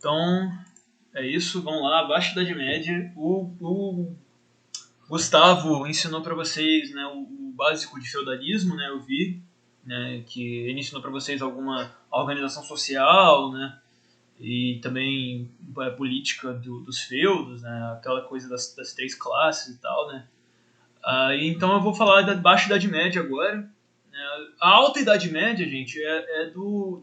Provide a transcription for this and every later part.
Então, é isso. Vamos lá, Baixa Idade Média. O Gustavo ensinou para vocês, né, o básico de feudalismo, né, eu vi, né, que ele ensinou para vocês alguma organização social, né, e também a política dos feudos, né, aquela coisa das três classes e tal, né. Então eu vou falar da Baixa Idade Média agora. A Alta Idade Média, gente,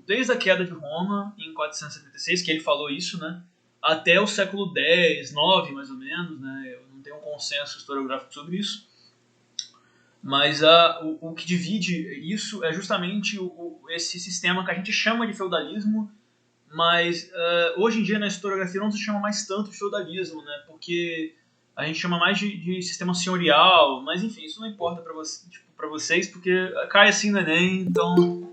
desde a queda de Roma em 476, que ele falou isso, né, até o século X, IX, mais ou menos, né, eu não tenho um consenso historiográfico sobre isso, mas o que divide isso é justamente esse sistema que a gente chama de feudalismo, mas hoje em dia na historiografia não se chama mais tanto de feudalismo, né, porque a gente chama mais de sistema senhorial, mas enfim, isso não importa para vocês, porque cai assim no Enem, então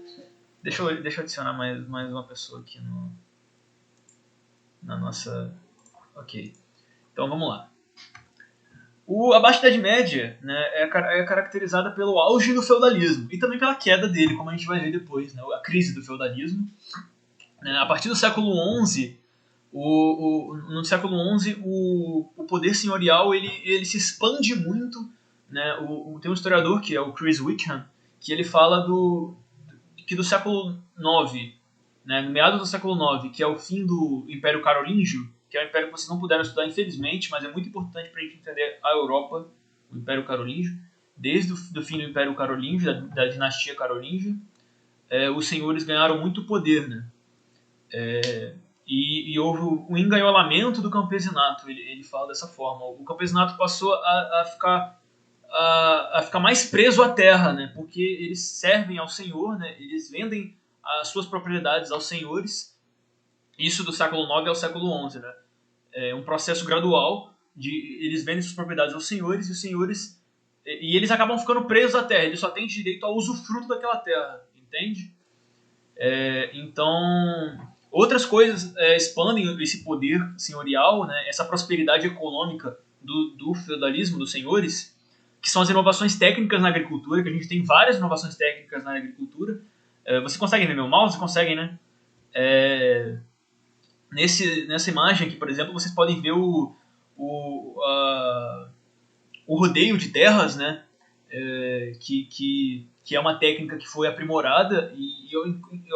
deixa eu adicionar mais uma pessoa aqui na nossa... Ok, então vamos lá. A Baixa Idade Média, né, é caracterizada pelo auge do feudalismo e também pela queda dele, como a gente vai ver depois, né, a crise do feudalismo. A partir do século XI, no século XI, o poder senhorial ele se expande muito, né? Tem um historiador que é o Chris Wickham, que ele fala que do século IX, né, no meados do século IX, que é o fim do Império Carolíngio, que é um império que vocês não puderam estudar, infelizmente, mas é muito importante para a gente entender a Europa, o Império Carolíngio. Desde o fim do Império Carolíngio, da dinastia Carolíngia, os senhores ganharam muito poder, né? E houve um engaiolamento do campesinato, ele fala dessa forma. O campesinato passou a ficar mais preso à terra, né? Porque eles servem ao senhor, né? Eles vendem as suas propriedades aos senhores. Isso do século IX ao século XI, né? É um processo gradual de eles vendem suas propriedades aos senhores, e os senhores eles acabam ficando presos à terra. Eles só têm direito ao usufruto daquela terra, entende? Então, outras coisas expandem esse poder senhorial, né? Essa prosperidade econômica do feudalismo, dos senhores, que são as inovações técnicas na agricultura, que a gente tem várias inovações técnicas na agricultura. Você consegue ver meu mouse? Conseguem, né? Nessa imagem aqui, por exemplo, vocês podem ver o rodeio de terras, né? Que é uma técnica que foi aprimorada e eu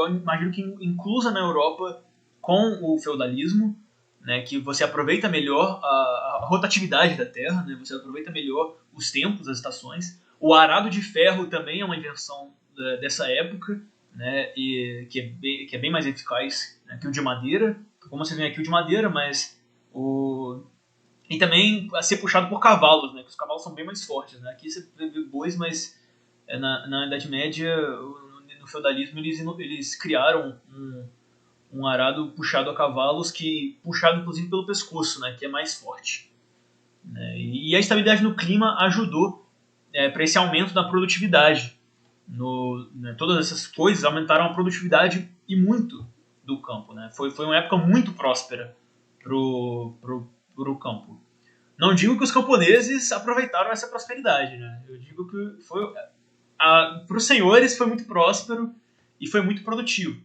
imagino que inclusa na Europa com o feudalismo, né? Que você aproveita melhor a rotatividade da terra, né? Você aproveita melhor os tempos, as estações. O arado de ferro também é uma invenção dessa época, né? E que é bem mais eficaz, né, que o de madeira. Como você vê aqui o de madeira, mas e também a ser puxado por cavalos, né? Que os cavalos são bem mais fortes, né? Aqui você vê bois, mas na Idade Média, no feudalismo, eles criaram um arado puxado a cavalos, puxado inclusive pelo pescoço, né? Que é mais forte. Né? E a estabilidade no clima ajudou para esse aumento da produtividade. Todas essas coisas aumentaram a produtividade e muito do campo, né? Foi uma época muito próspera pro campo. Não digo que os camponeses aproveitaram essa prosperidade, né? Eu digo que para os senhores foi muito próspero e foi muito produtivo.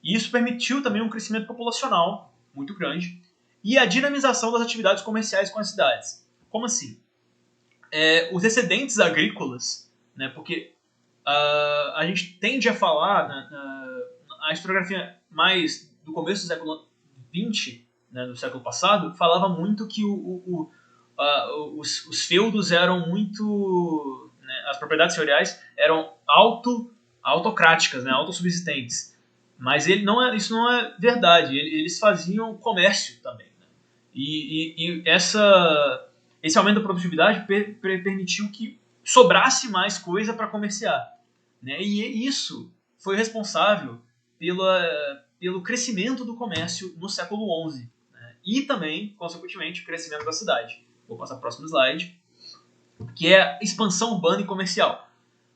E isso permitiu também um crescimento populacional muito grande e a dinamização das atividades comerciais com as cidades. Como assim? Os excedentes agrícolas, né? Porque a gente tende a falar, a historiografia mais do começo do século XX, né, do século passado, falava muito que os feudos eram muito... Né, as propriedades senhoriais eram autocráticas, né, autossubsistentes. Mas isso não é verdade. Eles faziam comércio também. Né? E esse aumento da produtividade permitiu que sobrasse mais coisa para comerciar. Né? E isso foi responsável pelo crescimento do comércio no século XI. Né? E também, consequentemente, o crescimento da cidade. Vou passar para o próximo slide. Que é a expansão urbana e comercial.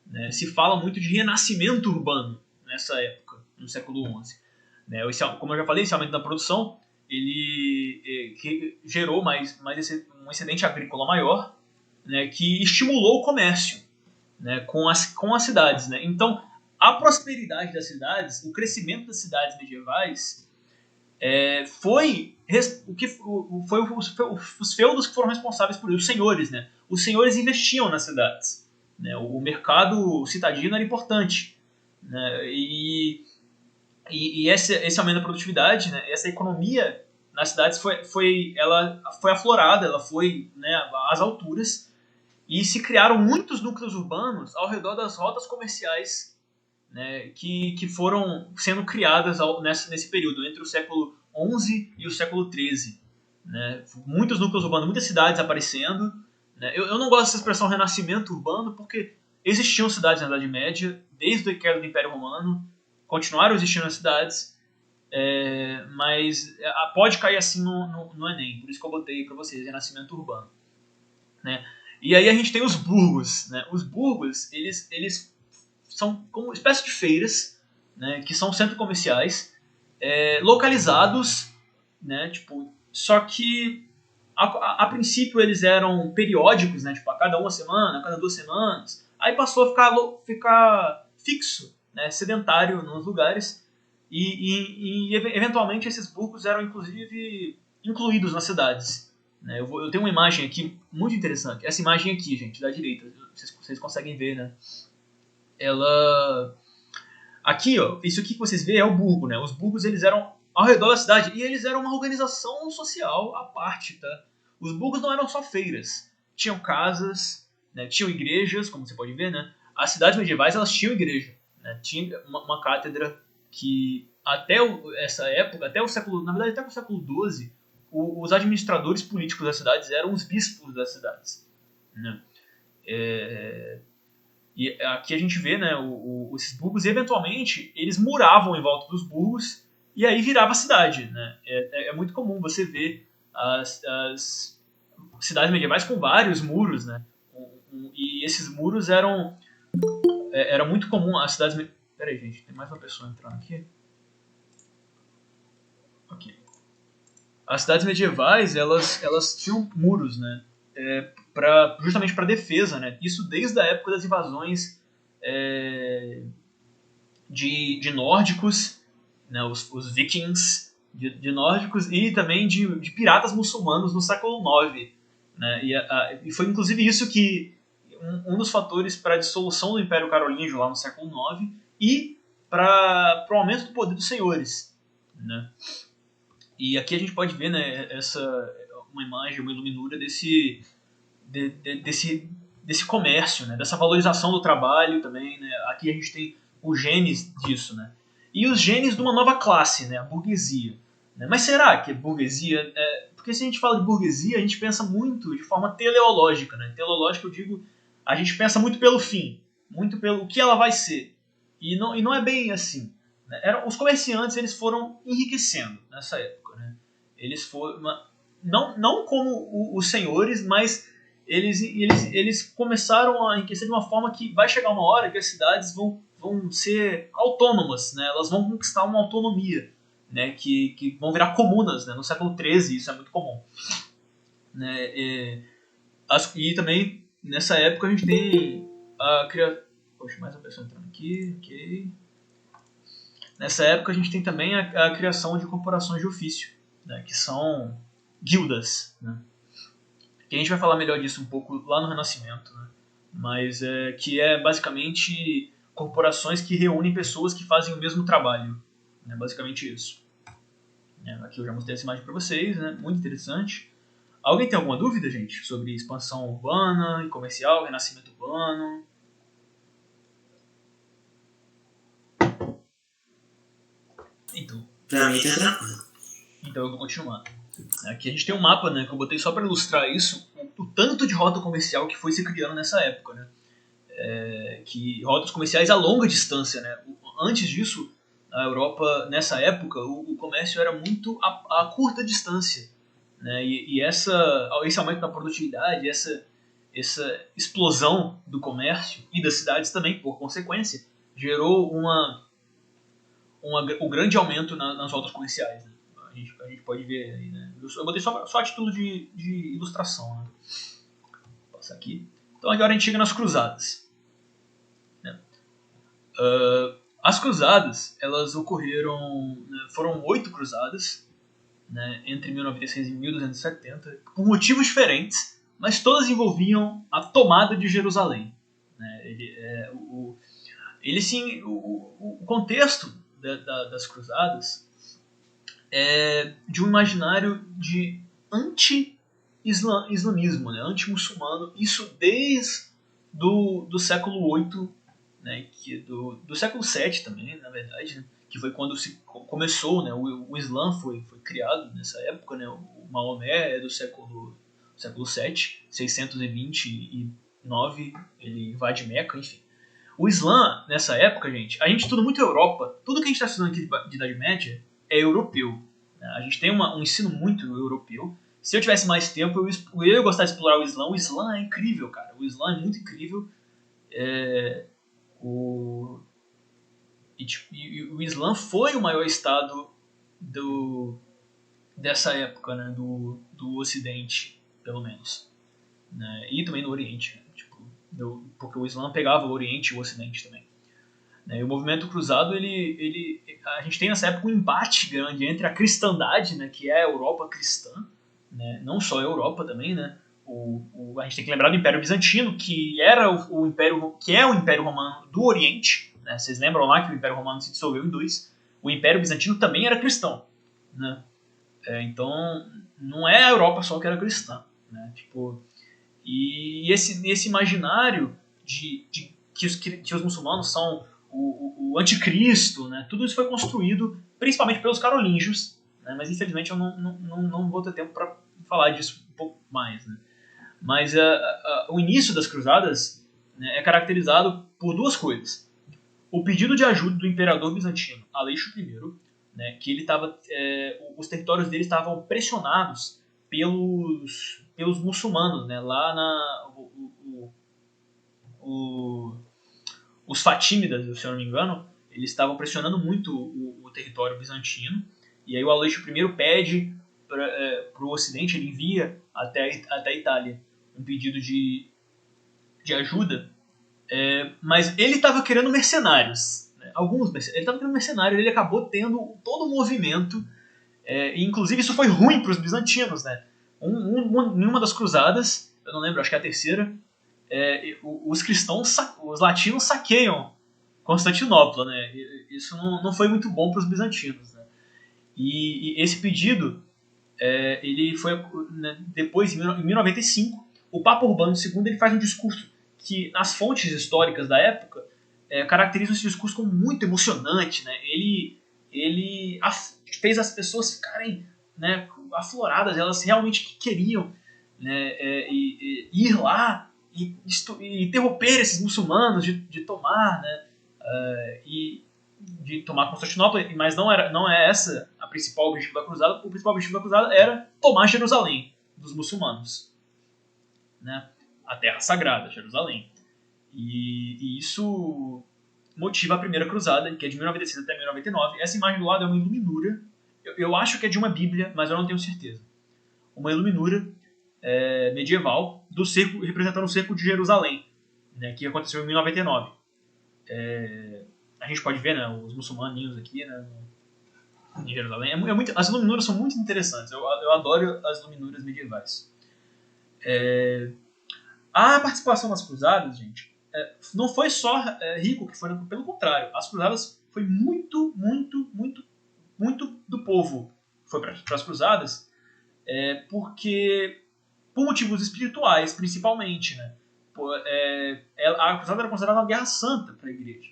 Né? Se fala muito de renascimento urbano nessa época, no século XI. Né? Como eu já falei, esse aumento da produção que gerou um excedente agrícola maior, né? Que estimulou o comércio, né? com as cidades. Né? Então, a prosperidade das cidades, o crescimento das cidades medievais, foi os feudos que foram responsáveis por isso, os senhores, né? Os senhores investiam nas cidades, né? O mercado citadino era importante, né? E esse aumento da produtividade, né? Essa economia nas cidades ela foi aflorada, ela foi, né, às alturas, e se criaram muitos núcleos urbanos ao redor das rotas comerciais, né, que foram sendo criadas nesse período, entre o século XI e o século XIII. Né? Muitos núcleos urbanos, muitas cidades aparecendo. Né? Eu não gosto dessa expressão renascimento urbano, porque existiam cidades na Idade Média, desde a queda do Império Romano, continuaram existindo as cidades, mas pode cair assim no Enem, por isso que eu botei para vocês, renascimento urbano. Né? E aí a gente tem os burgos. Né? Os burgos, eles são como uma espécie de feiras, né, que são centros comerciais, localizados, né, tipo, só que a princípio eles eram periódicos, né, tipo, a cada uma semana, a cada 2 semanas, aí passou a ficar fixo, né, sedentário nos lugares, e eventualmente esses burgos eram inclusive incluídos nas cidades. Né. Eu tenho uma imagem aqui muito interessante, essa imagem aqui, gente, da direita, vocês conseguem ver, né? Ela... Aqui, ó, isso aqui que vocês veem é o burgo, né? Os burgos, eles eram ao redor da cidade e eles eram uma organização social à parte, tá? Os burgos não eram só feiras. Tinham casas, né? Tinham igrejas, como você pode ver, né? As cidades medievais, elas tinham igreja, né? Tinha uma cátedra que até essa época, até o século... Na verdade, até o século XII, os administradores políticos das cidades eram os bispos das cidades, né? E aqui a gente vê, né, esses burgos, e eventualmente eles muravam em volta dos burgos e aí virava a cidade. Né? É muito comum você ver as cidades medievais com vários muros, né? E esses muros era muito comum as cidades... Peraí, gente, tem mais uma pessoa entrando aqui. Ok. As cidades medievais, elas tinham muros, né? Justamente para defesa, né? Isso desde a época das invasões de nórdicos, né? Os vikings de nórdicos e também de piratas muçulmanos no século IX. Né? E foi inclusive isso que um dos fatores para a dissolução do Império Carolíngio lá no século IX e para o aumento do poder dos senhores. Né? E aqui a gente pode ver, né, uma imagem, uma iluminura desse comércio, né? Dessa valorização do trabalho também. Né? Aqui a gente tem os genes disso. Né? E os genes de uma nova classe, né? A burguesia. Né? Mas será que a burguesia... Porque se a gente fala de burguesia, a gente pensa muito de forma teleológica. Né? Teleológica, eu digo, a gente pensa muito pelo fim, muito pelo o que ela vai ser. E não é bem assim. Né? Os comerciantes, eles foram enriquecendo nessa época. Né? Eles foram... Não como os senhores, mas eles começaram a enriquecer de uma forma que vai chegar uma hora que as cidades vão ser autônomas, né? Elas vão conquistar uma autonomia, né? Que vão virar comunas, né? No século XIII isso é muito comum. Né? E também, nessa época, a gente tem a criação... Poxa, mais uma pessoa entrando aqui, ok. Nessa época, a gente tem também a criação de corporações de ofício, né? Que são guildas, né? Que a gente vai falar melhor disso um pouco lá no Renascimento, né? Mas que é basicamente corporações que reúnem pessoas que fazem o mesmo trabalho, né? Basicamente isso. Aqui eu já mostrei essa imagem para vocês, né? Muito interessante. Alguém tem alguma dúvida, gente, sobre expansão urbana e comercial, renascimento urbano? Então, pra mim tá tranquilo. Então eu vou continuar. Aqui a gente tem um mapa, né, que eu botei só para ilustrar isso, o tanto de rota comercial que foi se criando nessa época, né? Que rotas comerciais a longa distância, né? Antes disso, na Europa, nessa época, o comércio era muito a curta distância, né? E esse aumento da produtividade, essa explosão do comércio e das cidades também, por consequência, gerou o grande aumento nas rotas comerciais. Né? A gente pode ver aí, né? Eu botei só a título de ilustração. Né? Vou passar aqui. Então agora a gente chega nas cruzadas. Né? As cruzadas, elas ocorreram... Né? Foram 8 cruzadas. né, entre 1096 e 1270, por motivos diferentes, mas todas envolviam a tomada de Jerusalém. Né? O contexto das cruzadas é de um imaginário de anti-islamismo, né, anti-muçulmano, isso desde do século VIII, né, do século VII também, na verdade, né, que foi quando se começou, né, o Islã foi criado nessa época, né, o Maomé é do século VII, 629, ele invade Meca, enfim. O Islã, nessa época, a gente estuda muito a Europa, tudo que a gente está estudando aqui de Idade Média é europeu. Né? A gente tem um ensino muito europeu. Se eu tivesse mais tempo, eu ia gostar de explorar o Islã. O Islã é incrível, cara. O Islã é muito incrível. O Islã foi o maior estado dessa época, né? do Ocidente, pelo menos. Né? E também no Oriente. Né? Porque o Islã pegava o Oriente e o Ocidente também. Né? E o movimento cruzado, a gente tem nessa época um embate grande entre a cristandade, né? Que é a Europa cristã, né? Não só a Europa também, né? A gente tem que lembrar do Império Bizantino, que era o Império Romano do Oriente. Né? Vocês lembram lá que o Império Romano se dissolveu em dois. O Império Bizantino também era cristão. Né? Então, não é a Europa só que era cristã. Né? E esse imaginário que os muçulmanos são o anticristo, né? Tudo isso foi construído principalmente pelos carolíngios, né? Mas infelizmente eu não vou ter tempo para falar disso um pouco mais. Né? Mas o início das cruzadas, né, é caracterizado por duas coisas. O pedido de ajuda do imperador bizantino, Aleixo I, né, que os territórios dele estavam pressionados pelos muçulmanos, né, lá os Fatímidas, se eu não me engano, eles estavam pressionando muito o território bizantino, e aí o Aleixo I pede para o Ocidente, ele envia até a Itália um pedido de ajuda, mas ele estava querendo mercenários, né? Ele estava querendo mercenários, ele acabou tendo todo o movimento, e inclusive isso foi ruim para os bizantinos, né? Em uma das cruzadas, eu não lembro, acho que é a terceira, os cristãos, os latinos saqueiam Constantinopla, né? Isso não foi muito bom para os bizantinos, né? E esse pedido, ele foi, né, depois, em 1095, o Papa Urbano II ele faz um discurso que, nas fontes históricas da época, caracteriza esse discurso como muito emocionante, né? Ele fez as pessoas ficarem, né, afloradas, elas realmente queriam, né, ir lá e interromper esses muçulmanos de tomar, né, de tomar Constantinopla, mas não é essa a principal objetivo da cruzada. O principal objetivo da cruzada era tomar Jerusalém dos muçulmanos, né, a terra sagrada, Jerusalém. E isso motiva a primeira cruzada, que é de 1096 até 1099. Essa imagem do lado é uma iluminura. Eu acho que é de uma Bíblia, mas eu não tenho certeza. Uma iluminura medieval do cerco, representando o cerco de Jerusalém, né, que aconteceu em 1099. A gente pode ver, né, os muçulmaninhos aqui, né, em Jerusalém. As iluminuras são muito interessantes. Eu adoro as iluminuras medievais. A participação nas cruzadas, gente, não foi só rico, que foi pelo contrário. As cruzadas foi muito, muito, muito, muito do povo foi para as cruzadas, porque por motivos espirituais, principalmente, né? A cruzada era considerada uma guerra santa para a igreja,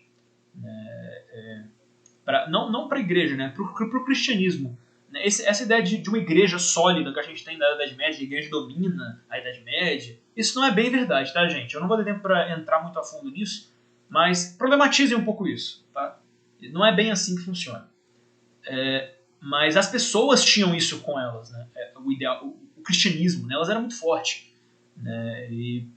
não para a igreja, né? Para o cristianismo. Essa ideia de uma igreja sólida que a gente tem da Idade Média, a igreja domina a Idade Média, isso não é bem verdade, tá, gente? Eu não vou ter tempo para entrar muito a fundo nisso, mas problematizem um pouco isso, tá? Não é bem assim que funciona. Mas as pessoas tinham isso com elas, né? O cristianismo nelas era muito forte, né? E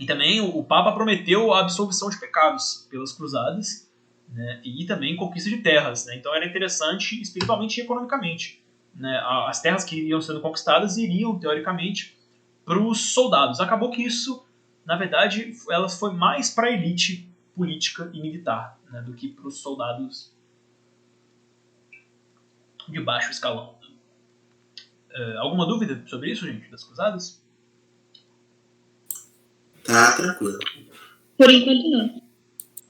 também o Papa prometeu a absolvição de pecados pelas cruzadas, né, e também conquista de terras, né? Então era interessante espiritualmente e economicamente, né? As terras que iam sendo conquistadas iriam, teoricamente, para os soldados. Acabou que isso, na verdade, ela foi mais para a elite política e militar, né, do que para os soldados de baixo escalão. Alguma dúvida sobre isso, gente, das cruzadas? Tá tranquilo. Por enquanto não.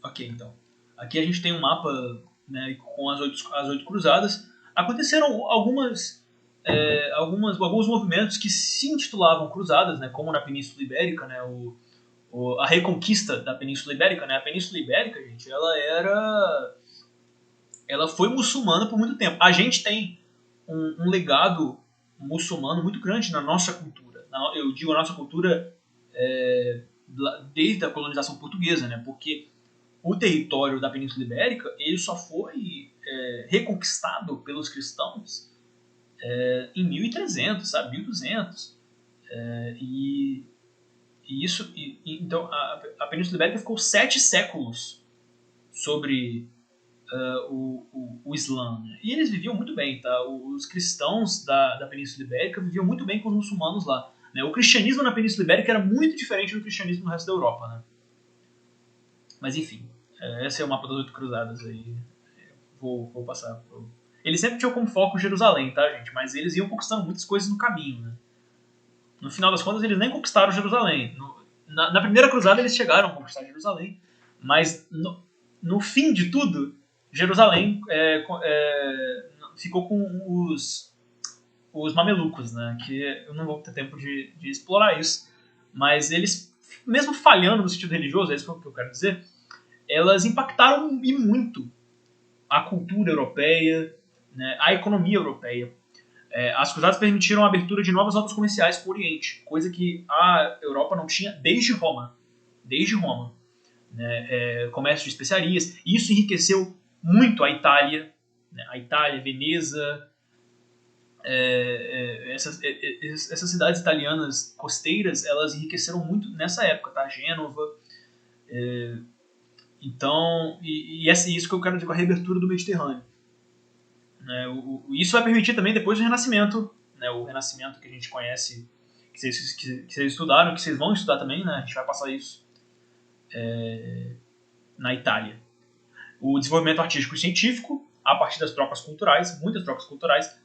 Ok, então. Aqui a gente tem um mapa, né, com as 8 cruzadas. Aconteceram alguns movimentos que se intitulavam cruzadas, né, como na Península Ibérica, né, a reconquista da Península Ibérica. Né, a Península Ibérica, gente, ela foi muçulmana por muito tempo. A gente tem um legado muçulmano muito grande na nossa cultura. Eu digo a nossa cultura desde a colonização portuguesa, né, porque o território da Península Ibérica ele só foi reconquistado pelos cristãos em 1300, sabe, 1200. Então a Península Ibérica ficou 7 séculos sobre o Islã. Né? E eles viviam muito bem, tá? Os cristãos da Península Ibérica viviam muito bem com os muçulmanos lá. Né? O cristianismo na Península Ibérica era muito diferente do cristianismo no resto da Europa. Né? Mas enfim, esse é o mapa das 8 cruzadas aí. Vou passar. Eles sempre tinham como foco Jerusalém, tá, gente? Mas eles iam conquistando muitas coisas no caminho, né? No final das contas, eles nem conquistaram Jerusalém. Na primeira cruzada, eles chegaram a conquistar Jerusalém, mas no fim de tudo, Jerusalém ficou com os mamelucos, né? Que eu não vou ter tempo de explorar isso, mas eles, mesmo falhando no sentido religioso, é isso que eu quero dizer, elas impactaram e muito a cultura europeia, né, a economia europeia. As cruzadas permitiram a abertura de novas rotas comerciais para o Oriente, coisa que a Europa não tinha desde Roma. Desde Roma. Né, comércio de especiarias. E isso enriqueceu muito a Itália. Né, a Itália, Veneza, essas cidades italianas costeiras, elas enriqueceram muito nessa época, tá? Gênova. Então, isso que eu quero dizer com a reabertura do Mediterrâneo. Né, isso vai permitir também depois o Renascimento, né, o Renascimento que a gente conhece, que vocês estudaram, que vocês vão estudar também, né, a gente vai passar isso na Itália. O desenvolvimento artístico e científico, a partir das trocas culturais, muitas trocas culturais.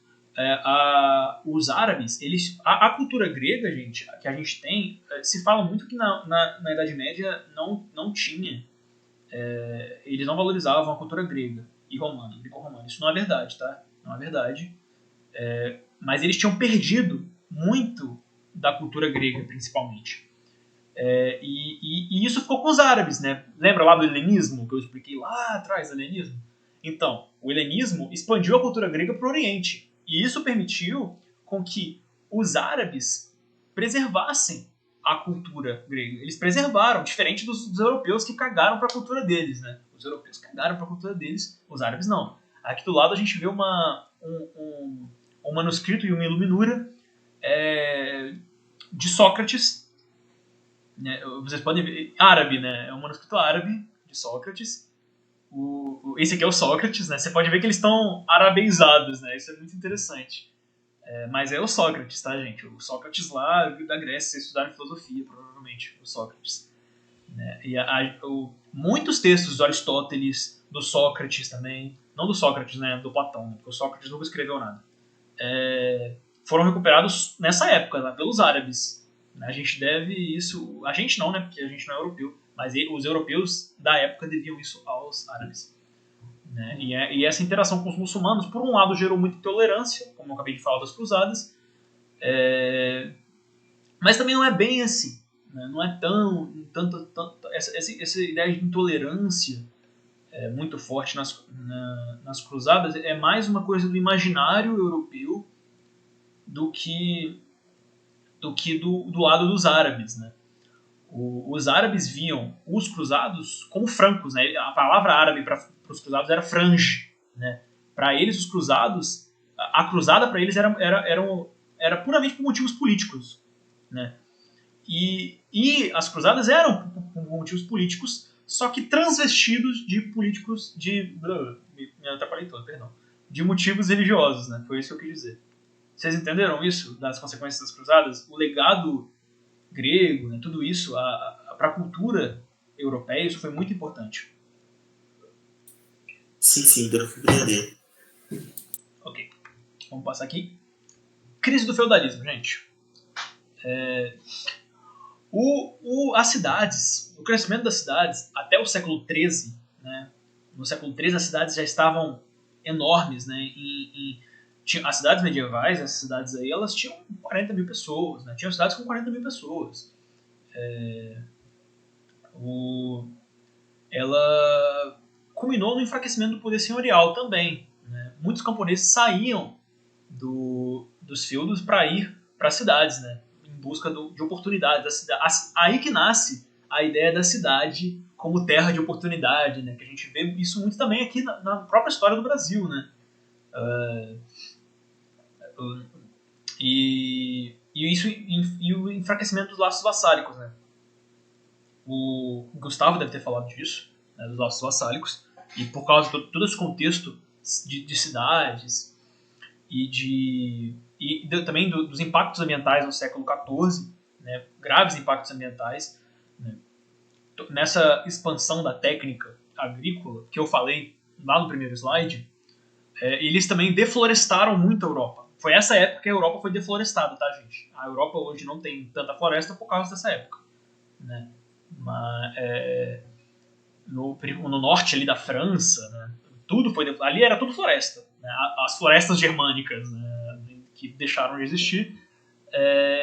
Os árabes, a cultura grega, gente, que a gente tem, se fala muito que na Idade Média não tinha, eles não valorizavam a cultura grega e romana, greco-romana. Isso não é verdade, tá? Não é verdade. Mas eles tinham perdido muito da cultura grega, principalmente. E isso ficou com os árabes, né? Lembra lá do helenismo, que eu expliquei lá atrás, do helenismo? Então, o helenismo expandiu a cultura grega para o Oriente. E isso permitiu com que os árabes preservassem a cultura grega. Eles preservaram, diferente dos europeus que cagaram para a cultura deles, né? Os europeus cagaram para a cultura deles, os árabes não. Aqui do lado a gente vê um manuscrito e uma iluminura de Sócrates. Né? Vocês podem ver, árabe, né? É um manuscrito árabe de Sócrates. Esse aqui é o Sócrates, né? Você pode ver que eles estão arabeizados, né? Isso é muito interessante. Mas é o Sócrates, tá, gente? O Sócrates lá da Grécia, vocês estudaram filosofia, provavelmente, o Sócrates. Né? E muitos textos do Aristóteles, do Sócrates também, não do Sócrates, né? Do Platão, porque o Sócrates nunca escreveu nada, foram recuperados nessa época, né, pelos árabes. A gente deve isso... A gente não, né? Porque a gente não é europeu. Mas os europeus da época deviam isso aos árabes. Né? E essa interação com os muçulmanos, por um lado, gerou muita intolerância, como eu acabei de falar das cruzadas, mas também não é bem assim. Né? Não é tanto essa ideia de intolerância muito forte nas cruzadas é mais uma coisa do imaginário europeu do que do lado dos árabes. Né? Os árabes viam os cruzados como francos. Né? A palavra árabe para os cruzados era frange. Né? Para eles, os cruzados, a cruzada para eles era puramente por motivos políticos. Né? E as cruzadas eram por motivos políticos, só que transvestidos de políticos me atrapalhei todo, perdão. De motivos religiosos. Né? Foi isso que eu quis dizer. Vocês entenderam isso, das consequências das cruzadas? O legado grego, né, tudo isso, para a cultura europeia, isso foi muito importante. Sim, deu para compreender. Ok, vamos passar aqui. crise do feudalismo, gente. As cidades, o crescimento das cidades até o século XIII, né? No século XIII as cidades já estavam enormes, né? As cidades medievais, essas cidades aí, elas tinham 40 mil pessoas, né? Tinham cidades com 40 mil pessoas. Ela culminou no enfraquecimento do poder senhorial também, né? Muitos camponeses saíam dos feudos para ir para as cidades, né? Em busca de oportunidades. Aí que nasce a ideia da cidade como terra de oportunidade, né? Que a gente vê isso muito também aqui na própria história do Brasil, né? E o enfraquecimento dos laços vassálicos, né? O Gustavo deve ter falado disso, né, dos laços vassálicos, e por causa de todo esse contexto de cidades também dos impactos ambientais no século XIV, né, graves impactos ambientais, né, nessa expansão da técnica agrícola que eu falei lá no primeiro slide, eles também deflorestaram muito a Europa. Foi essa época que a Europa foi deflorestada, tá, gente? A Europa hoje não tem tanta floresta por causa dessa época, né? No norte ali da França, né, tudo foi ali era tudo floresta, né, as florestas germânicas, né, que deixaram de existir,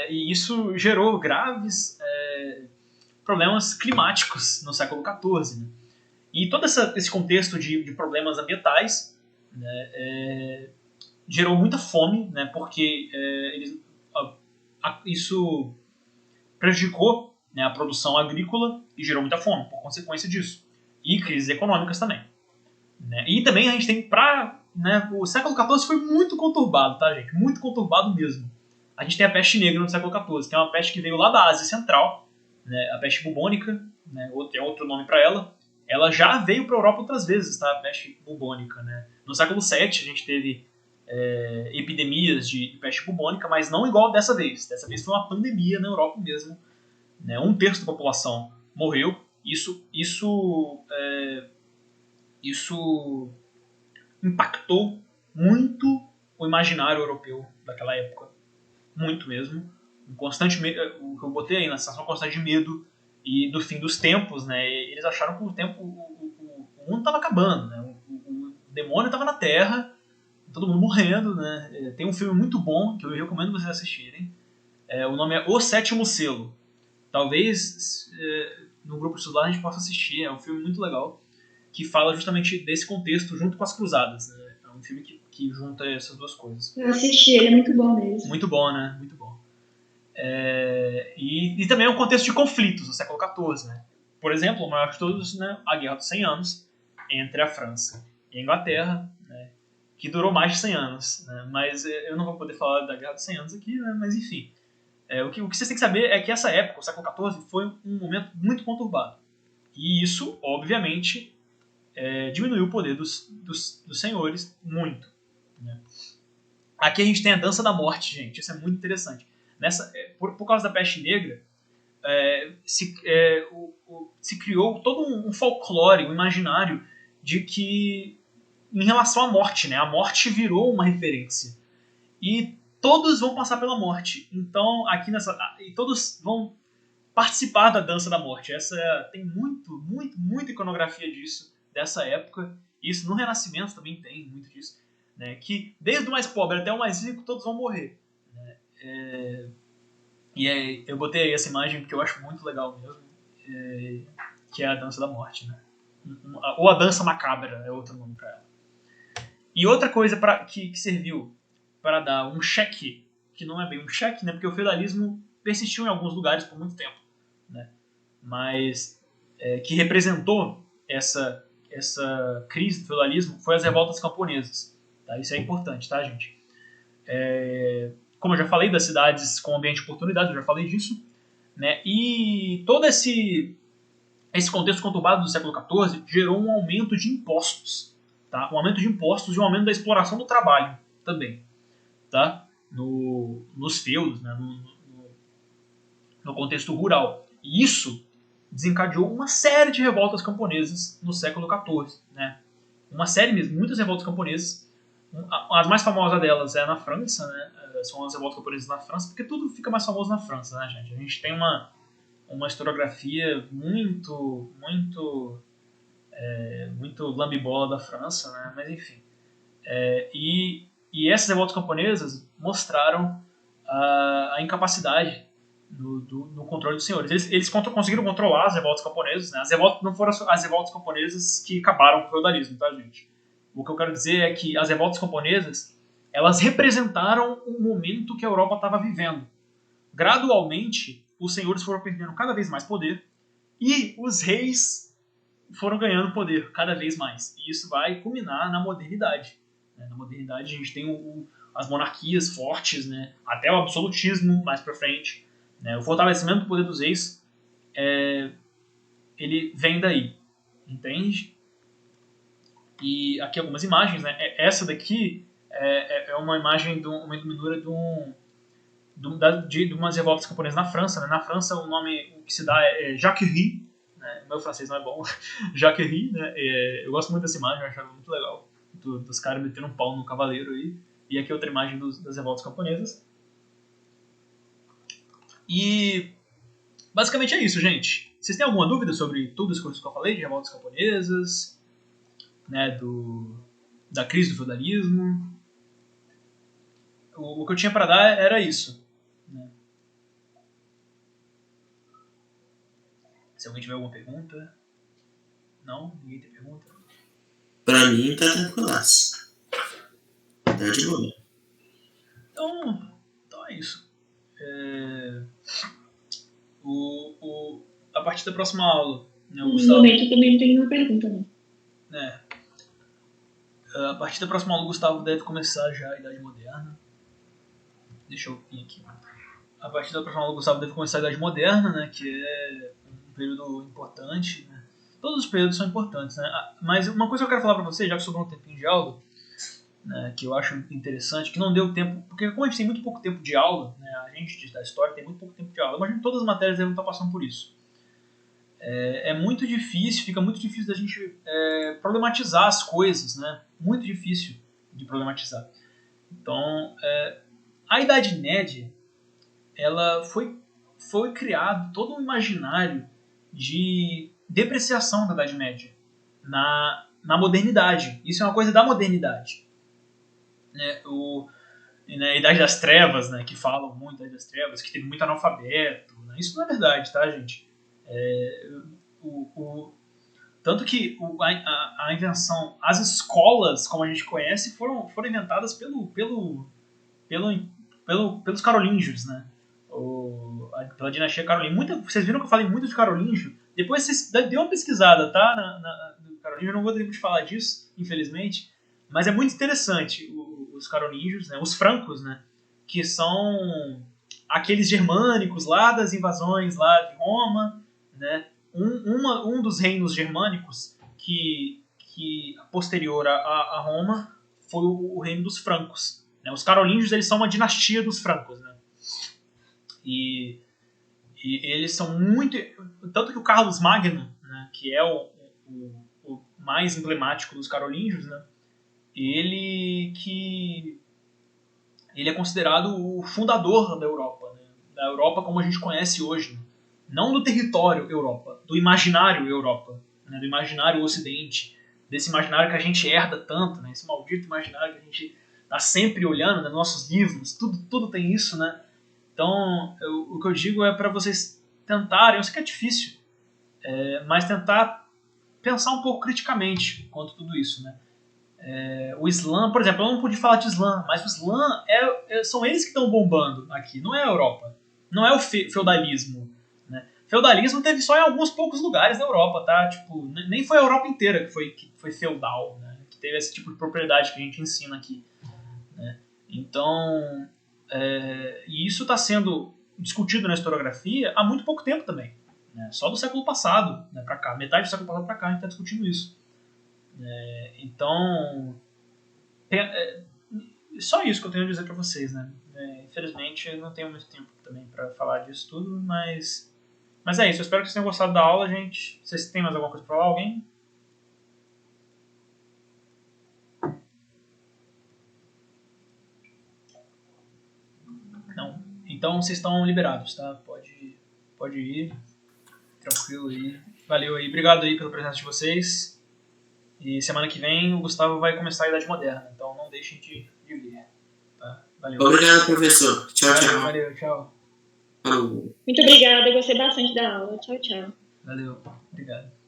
e isso gerou graves problemas climáticos no século XIV, né? E todo esse contexto de problemas ambientais, né, gerou muita fome, né, porque isso prejudicou, né, a produção agrícola e gerou muita fome por consequência disso. E crises econômicas também. Né? E também a gente tem né, o século XIV foi muito conturbado, tá, gente? Muito conturbado mesmo. A gente tem a peste negra no século XIV, que é uma peste que veio lá da Ásia Central, né, a peste bubônica, né, tem outro nome para ela. Ela já veio para a Europa outras vezes, tá? A peste bubônica. Né? No século VII a gente teve epidemias de peste bubônica, mas não igual dessa vez. Dessa vez foi uma pandemia na Europa mesmo. Né? 1/3 da população morreu. Isso impactou muito o imaginário europeu daquela época. Muito mesmo. O que eu botei aí na sensação constante de medo e do fim dos tempos, né? Eles acharam que o mundo estava acabando, né? O demônio estava na Terra, todo mundo morrendo, né? Tem um filme muito bom que eu recomendo vocês assistirem. O nome é O Sétimo Selo. Talvez no grupo de lá a gente possa assistir. É um filme muito legal que fala justamente desse contexto junto com as Cruzadas. Né? É um filme que junta essas duas coisas. Eu assisti, ele é muito bom mesmo. Muito bom, né? Muito bom. E também é um contexto de conflitos do século XIV. Né? Por exemplo, o maior de todos, né, a Guerra dos 100 Anos entre a França e a Inglaterra, né, que durou mais de 100 anos. Né? Mas eu não vou poder falar da Guerra dos 100 Anos aqui, né? Mas enfim. O que vocês têm que saber é que essa época, o século XIV, foi um momento muito conturbado. E isso, obviamente, diminuiu o poder dos senhores muito. Né? Aqui a gente tem a dança da morte, gente. Isso é muito interessante. Por causa da peste negra, se criou todo um folclore, um imaginário de que, em relação à morte, né? A morte virou uma referência. E todos vão passar pela morte. Então, e todos vão participar da dança da morte. Tem muita iconografia disso, dessa época. Isso no Renascimento também tem muito disso. Né? Que desde o mais pobre até o mais rico, todos vão morrer. Né? Eu botei aí essa imagem porque eu acho muito legal mesmo. Que é a dança da morte. Né? Ou a dança macabra, é outro nome para ela. E outra coisa que serviu para dar um cheque, que não é bem um cheque, né, porque o feudalismo persistiu em alguns lugares por muito tempo, né, mas que representou essa crise do feudalismo foi as revoltas camponesas. Tá? Isso é importante, tá, gente? Como eu já falei das cidades com ambiente de oportunidade, eu já falei disso, né, e todo esse contexto conturbado do século XIV gerou um aumento de impostos, tá? Um aumento de impostos e um aumento da exploração do trabalho também. Tá? Nos feudos, né? no contexto rural. E isso desencadeou uma série de revoltas camponesas no século XIV. Né? Uma série mesmo, muitas revoltas camponesas. As mais famosas delas é na França, né? são as revoltas camponesas na França, porque tudo fica mais famoso na França, né, gente? A gente tem uma historiografia muito lambibola da França, né? Mas enfim. E essas revoltas camponesas mostraram a incapacidade no controle dos senhores. Eles conseguiram controlar as revoltas camponesas, né? Não foram as revoltas camponesas que acabaram com o feudalismo, tá, gente? O que eu quero dizer é que as revoltas camponesas, elas representaram o momento que a Europa estava vivendo. Gradualmente, os senhores foram perdendo cada vez mais poder e os reis foram ganhando poder cada vez mais. E isso vai culminar na modernidade. Na modernidade, a gente tem as monarquias fortes, né? Até o absolutismo mais pra frente. Né? O fortalecimento do poder dos reis, ele vem daí. Entende? E aqui algumas imagens. Né? Essa daqui é uma imagem, uma iluminura de umas revoltas camponesas na França. Né? Na França, o nome que se dá é Jacquerie. Né? Meu francês não é bom. Jacquerie. Né? Eu gosto muito dessa imagem, eu achava muito legal. Dos caras metendo um pau no cavaleiro aí. E aqui outra imagem das revoltas camponesas. E basicamente é isso, gente. Vocês têm alguma dúvida sobre tudo isso que eu falei de revoltas camponesas, né, da crise do feudalismo? O que eu tinha para dar era isso. Né? Se alguém tiver alguma pergunta. Não? Ninguém tem pergunta? Pra mim tá tranquilaço. Tá de boa. Então é isso. A partir da próxima aula, né, no momento também não tem nenhuma pergunta, né? A partir da próxima aula, o Gustavo deve começar já a Idade Moderna. Deixa eu vir aqui. A partir da próxima aula, o Gustavo deve começar a Idade Moderna, né, que é um período importante. Né? Todos os períodos são importantes, né? Mas uma coisa que eu quero falar pra vocês, já que sobrou um tempinho de aula, né, que eu acho interessante, que não deu tempo, porque como a gente tem muito pouco tempo de aula, né, a gente da história tem muito pouco tempo de aula, imagino que todas as matérias devem estar passando por isso. É muito difícil, fica muito difícil da gente problematizar as coisas, né? Muito difícil de problematizar. Então, a Idade Média, ela foi criado todo um imaginário de depreciação da Idade Média na modernidade. Isso é uma coisa da modernidade. Né? Na Idade das Trevas, né, que falam muito da Idade das Trevas, que teve muito analfabeto. Né? Isso não é verdade, tá, gente? Tanto que a invenção, as escolas, como a gente conhece, foram inventadas pelos carolíngios, né? Pela dinastia carolíngia. Vocês viram que eu falei muito de carolíngio? Depois vocês dêem uma pesquisada, tá? No carolíngio, eu não vou ter tempo de falar disso, infelizmente. Mas é muito interessante os carolíngios, né? Os francos, né? Que são aqueles germânicos lá das invasões lá de Roma, né? Um dos reinos germânicos que posterior a Roma foi o reino dos francos. Né? Os carolíngios, eles são uma dinastia dos francos. Né? E eles são muito... Tanto que o Carlos Magno, né, que é o mais emblemático dos carolíngios, né, ele é considerado o fundador da Europa. Né? Da Europa como a gente conhece hoje. Né? Não do território Europa, do imaginário Europa, né? Do imaginário Ocidente, desse imaginário que a gente herda tanto, né? Esse maldito imaginário que a gente está sempre olhando, né? Nos nossos livros, tudo tem isso, né? Então, o que eu digo é para vocês tentarem, eu sei que é difícil, mas tentar pensar um pouco criticamente quanto a tudo isso, né? O Islã, por exemplo, eu não pude falar de Islã, mas o Islã são eles que estão bombando aqui, não é a Europa, não é o feudalismo. Feudalismo teve só em alguns poucos lugares da Europa, tá? Tipo, nem foi a Europa inteira que foi feudal, né? Que teve esse tipo de propriedade que a gente ensina aqui. Né? Então, e isso está sendo discutido na historiografia há muito pouco tempo também. Né? Só do século passado, né, para cá, metade do século passado para cá a gente está discutindo isso. Então, só isso que eu tenho a dizer para vocês, né? Infelizmente, eu não tenho muito tempo também para falar disso tudo, mas é isso, eu espero que vocês tenham gostado da aula, gente. Vocês têm mais alguma coisa para falar? Alguém? Não. Então vocês estão liberados, tá? Pode ir. Tranquilo aí. Valeu aí. Obrigado aí pela presença de vocês. E semana que vem o Gustavo vai começar a Idade Moderna. Então não deixem de vir. Tá? Valeu. Obrigado, professor. Tchau, tchau. Valeu, tchau. Falou. Muito obrigada, eu gostei bastante da aula. Tchau, tchau. Valeu. Obrigado.